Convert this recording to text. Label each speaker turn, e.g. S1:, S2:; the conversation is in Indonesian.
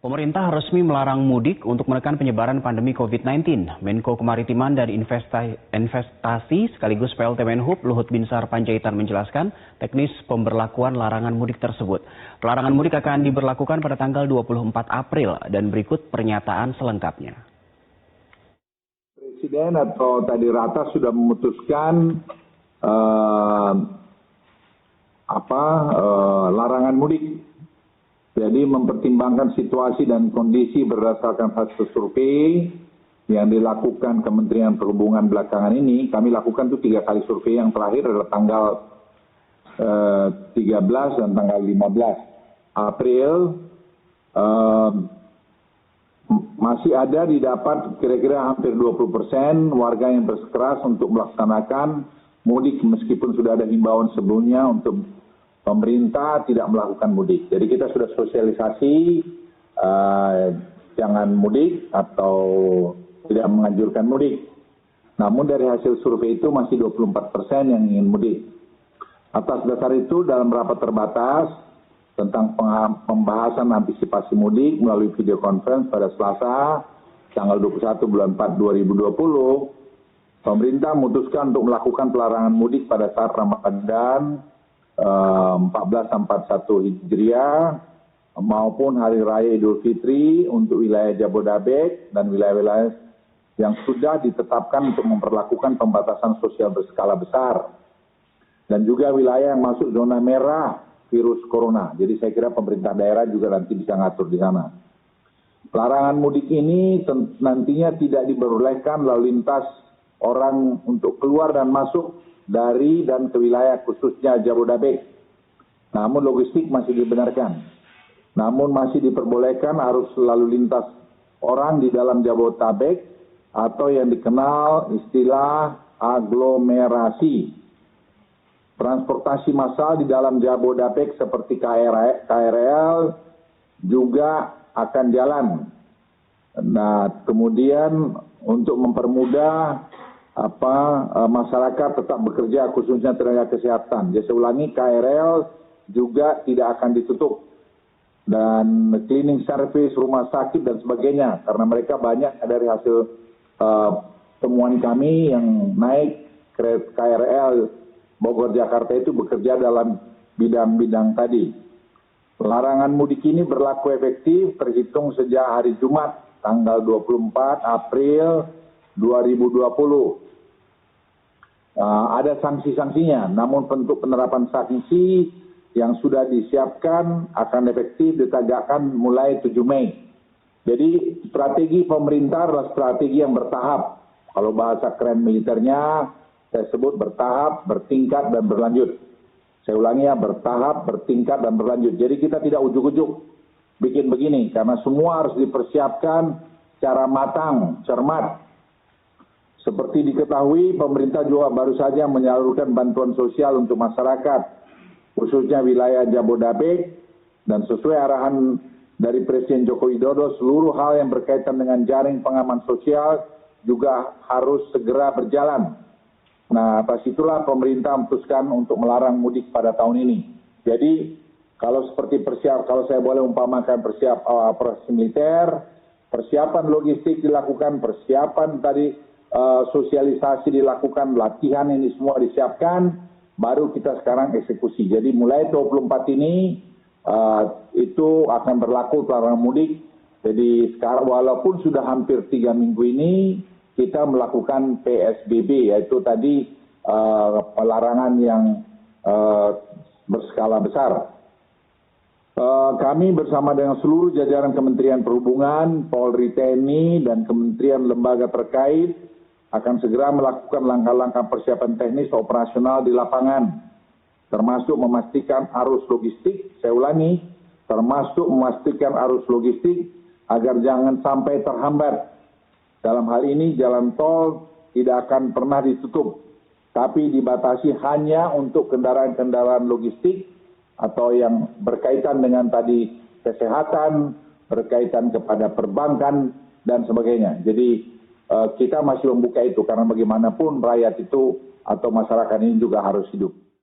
S1: Pemerintah resmi melarang mudik untuk menekan penyebaran pandemi COVID-19. Menko Kemaritiman dan Investasi sekaligus PLT Menhub Luhut Binsar Panjaitan menjelaskan teknis pemberlakuan larangan mudik tersebut. Larangan mudik akan diberlakukan pada tanggal 24 April dan berikut pernyataan selengkapnya.
S2: Presiden atau tadi Ratas sudah memutuskan larangan mudik. Jadi mempertimbangkan situasi dan kondisi berdasarkan hasil survei yang dilakukan Kementerian Perhubungan belakangan ini. Kami lakukan 3 kali survei, yang terakhir adalah tanggal 13 dan tanggal 15 April. Masih ada didapat kira-kira hampir 20% warga yang bersikeras untuk melaksanakan mudik meskipun sudah ada himbauan sebelumnya untuk pemerintah tidak melakukan mudik. Jadi kita sudah sosialisasi jangan mudik atau tidak menganjurkan mudik. Namun dari hasil survei itu masih 24% yang ingin mudik. Atas dasar itu dalam rapat terbatas tentang pembahasan antisipasi mudik melalui video conference pada Selasa tanggal 21 bulan 4 2020, pemerintah memutuskan untuk melakukan pelarangan mudik pada saat Ramadan 1441 Hijriah maupun Hari Raya Idul Fitri untuk wilayah Jabodetabek dan wilayah-wilayah yang sudah ditetapkan untuk memperlakukan pembatasan sosial berskala besar dan juga wilayah yang masuk zona merah virus corona. Jadi saya kira pemerintah daerah juga nanti bisa ngatur di sana. Larangan mudik ini nantinya tidak diperbolehkan lalu lintas orang untuk keluar dan masuk dari dan ke wilayah khususnya Jabodetabek. Namun logistik masih dibenarkan. Namun masih diperbolehkan arus lalu lintas orang di dalam Jabodetabek atau yang dikenal istilah aglomerasi. Transportasi massal di dalam Jabodetabek seperti KRL juga akan jalan. Nah, kemudian untuk mempermudah masyarakat tetap bekerja khususnya tenaga kesehatan. Jadi saya ulangi, KRL juga tidak akan ditutup dan cleaning service, rumah sakit dan sebagainya karena mereka banyak dari hasil temuan kami yang naik KRL Bogor Jakarta itu bekerja dalam bidang-bidang tadi. Larangan mudik ini berlaku efektif terhitung sejak hari Jumat tanggal 24 April 2020. Ada sanksi-sanksinya, namun bentuk penerapan sanksi yang sudah disiapkan akan efektif ditegakkan mulai 7 Mei. Jadi strategi pemerintah adalah strategi yang bertahap. Kalau bahasa keren militernya, saya sebut bertahap, bertingkat, dan berlanjut. Saya ulangi ya, bertahap, bertingkat, dan berlanjut. Jadi kita tidak ujuk-ujuk bikin begini, karena semua harus dipersiapkan secara matang, cermat. Seperti diketahui, pemerintah juga baru saja menyalurkan bantuan sosial untuk masyarakat, khususnya wilayah Jabodetabek, dan sesuai arahan dari Presiden Joko Widodo, seluruh hal yang berkaitan dengan jaring pengaman sosial juga harus segera berjalan. Nah, atas itulah pemerintah memutuskan untuk melarang mudik pada tahun ini. Jadi, kalau saya boleh umpamakan operasi militer, persiapan logistik dilakukan, persiapan tadi sosialisasi dilakukan, latihan ini semua disiapkan, baru kita sekarang eksekusi. Jadi mulai 24 ini itu akan berlaku larangan mudik. Jadi sekarang walaupun sudah hampir 3 minggu ini kita melakukan PSBB, yaitu tadi pelarangan yang berskala besar. Kami bersama dengan seluruh jajaran Kementerian Perhubungan, Polri, TNI, dan kementerian lembaga terkait akan segera melakukan langkah-langkah persiapan teknis operasional di lapangan, termasuk memastikan arus logistik, saya ulangi, termasuk memastikan arus logistik agar jangan sampai terhambat. Dalam hal ini jalan tol tidak akan pernah ditutup, tapi dibatasi hanya untuk kendaraan-kendaraan logistik atau yang berkaitan dengan tadi kesehatan, berkaitan kepada perbankan, dan sebagainya. Jadi kita masih membuka itu karena bagaimanapun rakyat itu atau masyarakat ini juga harus hidup.